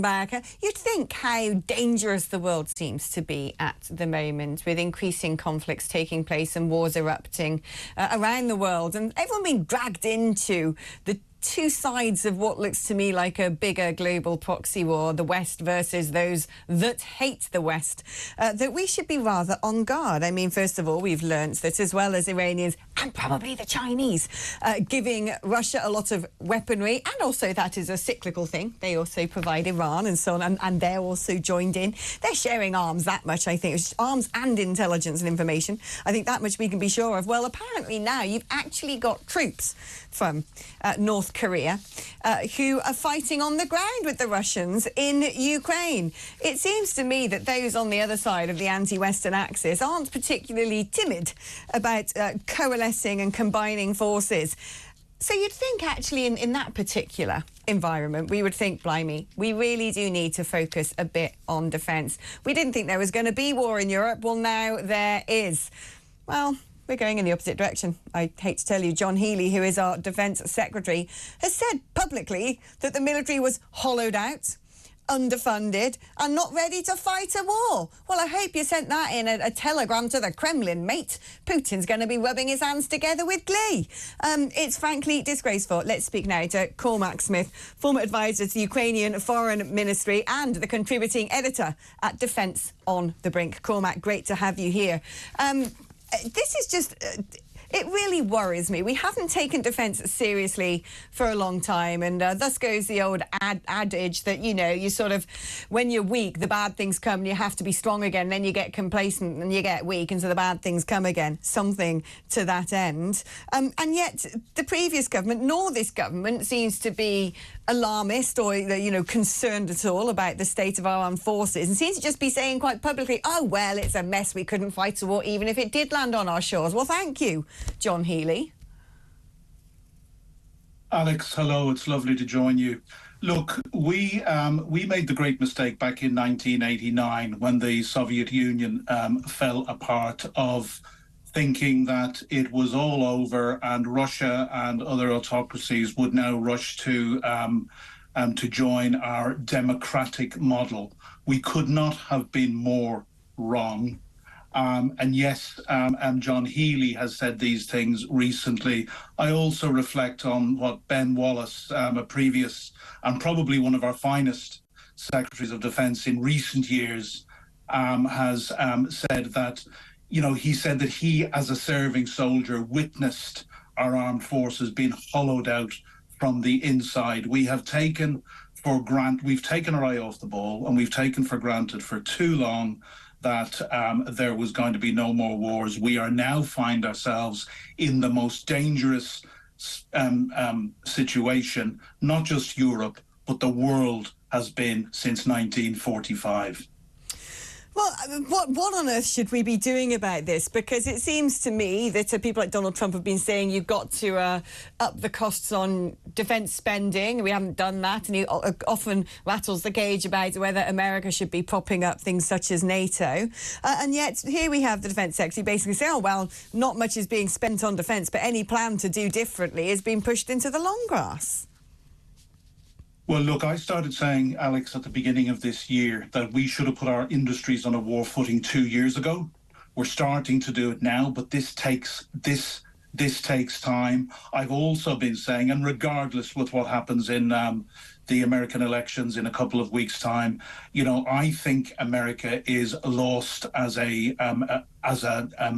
back. You'd think how dangerous the world seems to be at the moment, with increasing conflicts taking place and wars erupting around the world, and everyone being dragged into the two sides of what looks to me like a bigger global proxy war, the West versus those that hate the West, that we should be rather on guard. I mean, first of all, we've learnt that as well as Iranians and probably the Chinese giving Russia a lot of weaponry, and also that is a cyclical thing. They also provide Iran and so on, and they're also joined in. They're sharing arms, that much, I think. Arms and intelligence and information. I think that much we can be sure of. Well, apparently now you've actually got troops from North Korea who are fighting on the ground with the Russians in Ukraine. It seems to me that those on the other side of the anti-Western axis aren't particularly timid about coalescing and combining forces. So you'd think actually in that particular environment, we would think, blimey, we really do need to focus a bit on defence. We didn't think there was going to be war in Europe. Well, now there is. Well, we're going in the opposite direction. I hate to tell you, John Healey, who is our Defence Secretary, has said publicly that the military was hollowed out, underfunded and not ready to fight a war. Well, I hope you sent that in a telegram to the Kremlin, mate. Putin's going to be rubbing his hands together with glee. It's frankly disgraceful. Let's speak now to Cormac Smith, former advisor to the Ukrainian Foreign Ministry and the contributing editor at Defence on the Brink. Cormac, great to have you here. This is just... it really worries me. We haven't taken defence seriously for a long time, and thus goes the old adage that, you know, you sort of, when you're weak, the bad things come and you have to be strong again. Then you get complacent and you get weak, and so the bad things come again. Something to that end. And yet the previous government, nor this government, seems to be alarmist or, you know, concerned at all about the state of our armed forces, and seems to just be saying quite publicly, oh, well, it's a mess. We couldn't fight a war even if it did land on our shores. Well, thank you, John Healey. Alex, hello. It's lovely to join you. Look, we made the great mistake back in 1989 when the Soviet Union fell apart, of thinking that it was all over and Russia and other autocracies would now rush to join our democratic model. We could not have been more wrong. And yes, John Healey has said these things recently. I also reflect on what Ben Wallace, a previous and probably one of our finest Secretaries of Defence in recent years, has said that, you know, he said that he, as a serving soldier, witnessed our armed forces being hollowed out from the inside. We have taken we've taken our eye off the ball, and we've taken for granted for too long that there was going to be no more wars. We are now find ourselves in the most dangerous situation, not just Europe, but the world has been since 1945. Well, what on earth should we be doing about this? Because it seems to me that people like Donald Trump have been saying you've got to up the costs on defence spending. We haven't done that, and he often rattles the cage about whether America should be propping up things such as NATO. And yet here we have the Defence Secretary basically saying, oh, well, not much is being spent on defence, but any plan to do differently is being pushed into the long grass. Well, look, I started saying, Alex, at the beginning of this year that we should have put our industries on a war footing 2 years ago. We're starting to do it now, but this takes time. I've also been saying, and regardless with what happens in the American elections in a couple of weeks' time, you know, I think America is lost as a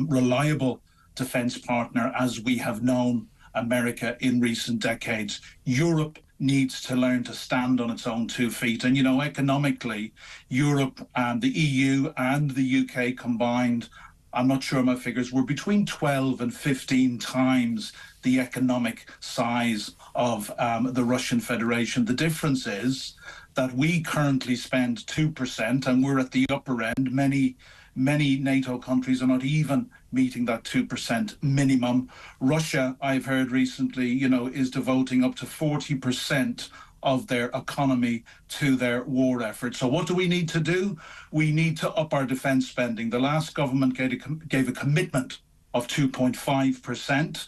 reliable defence partner as we have known America in recent decades. Europe needs to learn to stand on its own 2 feet. And, you know, economically, Europe and the EU and the UK combined, I'm not sure my figures, were between 12 and 15 times the economic size of the Russian Federation. The difference is that we currently spend 2%, and we're at the upper end. Many NATO countries are not even meeting that 2% minimum. Russia, I've heard recently, you know, is devoting up to 40% of their economy to their war effort. So what do we need to do? We need to up our defence spending. The last government gave a commitment of 2.5%.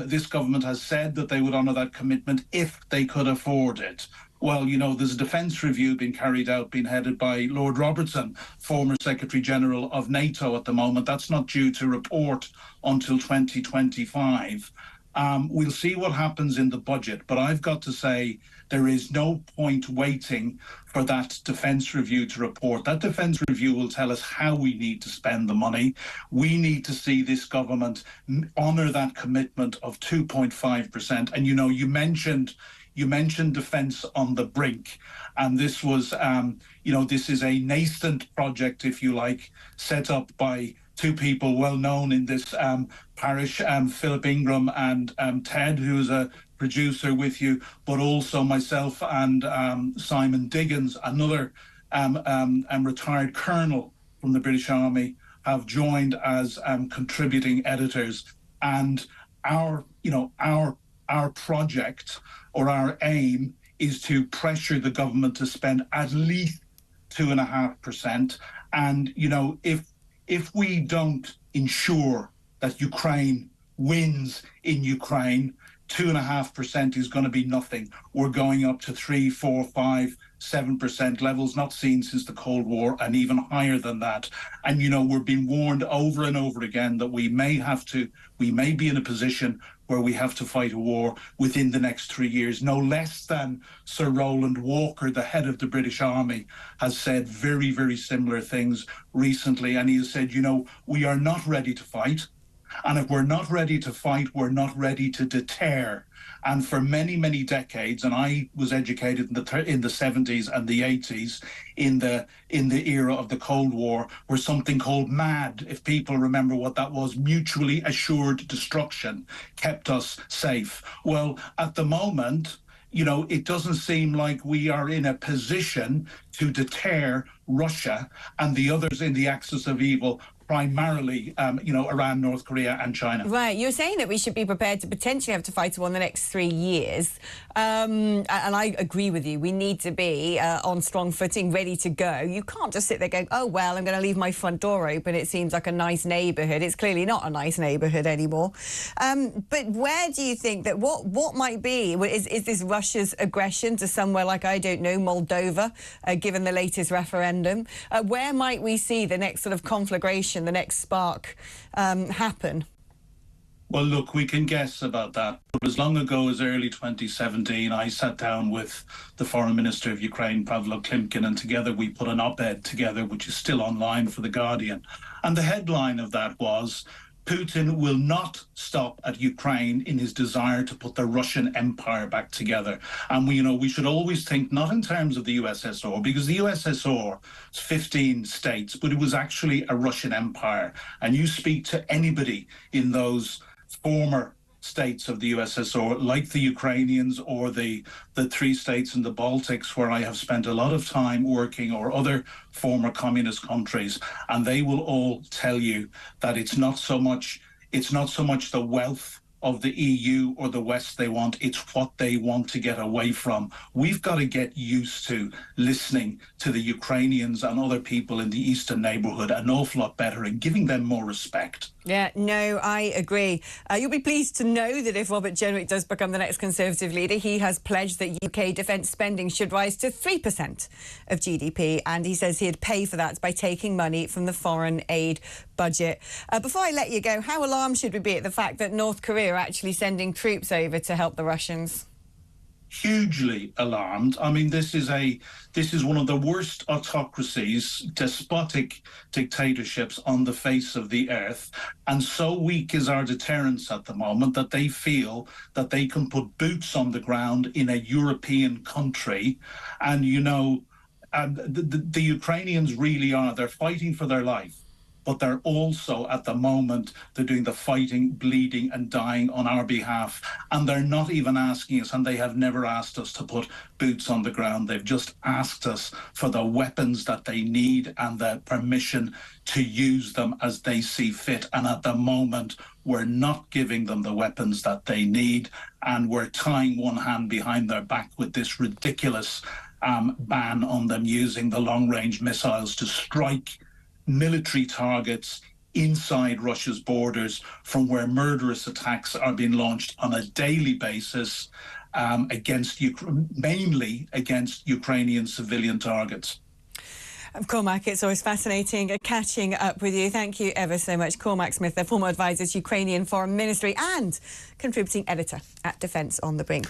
This government has said that they would honour that commitment if they could afford it. Well, there's a defence review being carried out, being headed by Lord Robertson, former Secretary General of NATO at the moment. That's not due to report until 2025. We'll see what happens in the budget, but I've got to say there is no point waiting for that defence review to report. That defence review will tell us how we need to spend the money. We need to see this government honour that commitment of 2.5%. And you mentioned defence on the brink, and this was, this is a nascent project, if you like, set up by two people well known in this parish, Philip Ingram and Ted, who's a producer with you, but also myself and Simon Diggins, another retired colonel from the British Army, have joined as contributing editors. And our project, or our aim, is to pressure the government to spend at least 2.5%. And if we don't ensure that Ukraine wins in Ukraine, 2.5% is going to be nothing. We're going up to 3, 4, 5, 7% levels not seen since the Cold War, and even higher than that. And we're being warned over and over again that we may be in a position where we have to fight a war within the next 3 years. No less than Sir Roland Walker, the head of the British Army, has said very, very similar things recently. And he has said, we are not ready to fight. And if we're not ready to fight, we're not ready to deter. And for many, many decades, and I was educated in the 70s and the 80s, in the era of the Cold War, where something called MAD, if people remember what that was, mutually assured destruction, kept us safe. Well, at the moment, it doesn't seem like we are in a position to deter Russia and the others in the axis of evil, primarily, Iran, North Korea and China. Right. You're saying that we should be prepared to potentially have to fight a war in the next 3 years. And I agree with you. We need to be on strong footing, ready to go. You can't just sit there going, oh, well, I'm going to leave my front door open. It seems like a nice neighbourhood. It's clearly not a nice neighbourhood anymore. But where do you think that what might be? Is this Russia's aggression to somewhere like, I don't know, Moldova, given the latest referendum? Where might we see the next sort of conflagration, the next spark happen? Well, look, we can guess about that. But as long ago as early 2017, I sat down with the Foreign Minister of Ukraine, Pavlo Klimkin, and together we put an op-ed together, which is still online for The Guardian. And the headline of that was, Putin will not stop at Ukraine in his desire to put the Russian empire back together. And we should always think not in terms of the USSR, because the USSR is 15 states, but it was actually a Russian empire. And you speak to anybody in those former states of the USSR, like the Ukrainians or the 3 states in the Baltics, where I have spent a lot of time working, or other former communist countries, and they will all tell you that it's not so much the wealth of the EU or the West they want, it's what they want to get away from. We've got to get used to listening to the Ukrainians and other people in the eastern neighbourhood an awful lot better and giving them more respect. Yeah, no, I agree. You'll be pleased to know that if Robert Jenrick does become the next Conservative leader, he has pledged that UK defence spending should rise to 3% of GDP, and he says he'd pay for that by taking money from the foreign aid budget. Before I let you go, how alarmed should we be at the fact that North Korea are actually sending troops over to help the Russians? Hugely alarmed. I mean, this is one of the worst autocracies, despotic dictatorships on the face of the earth, and so weak is our deterrence at the moment that they feel that they can put boots on the ground in a European country. And the Ukrainians really they're fighting for their life, but they're also, at the moment, they're doing the fighting, bleeding and dying on our behalf. And they're not even asking us, and they have never asked us to put boots on the ground. They've just asked us for the weapons that they need and the permission to use them as they see fit. And at the moment, we're not giving them the weapons that they need. And we're tying one hand behind their back with this ridiculous ban on them using the long-range missiles to strike military targets inside Russia's borders, from where murderous attacks are being launched on a daily basis. mainly against Ukrainian civilian targets. Cormac, it's always fascinating catching up with you. Thank you ever so much. Cormac Smith, the former advisor to Ukrainian Foreign Ministry and contributing editor at Defence on the Brink.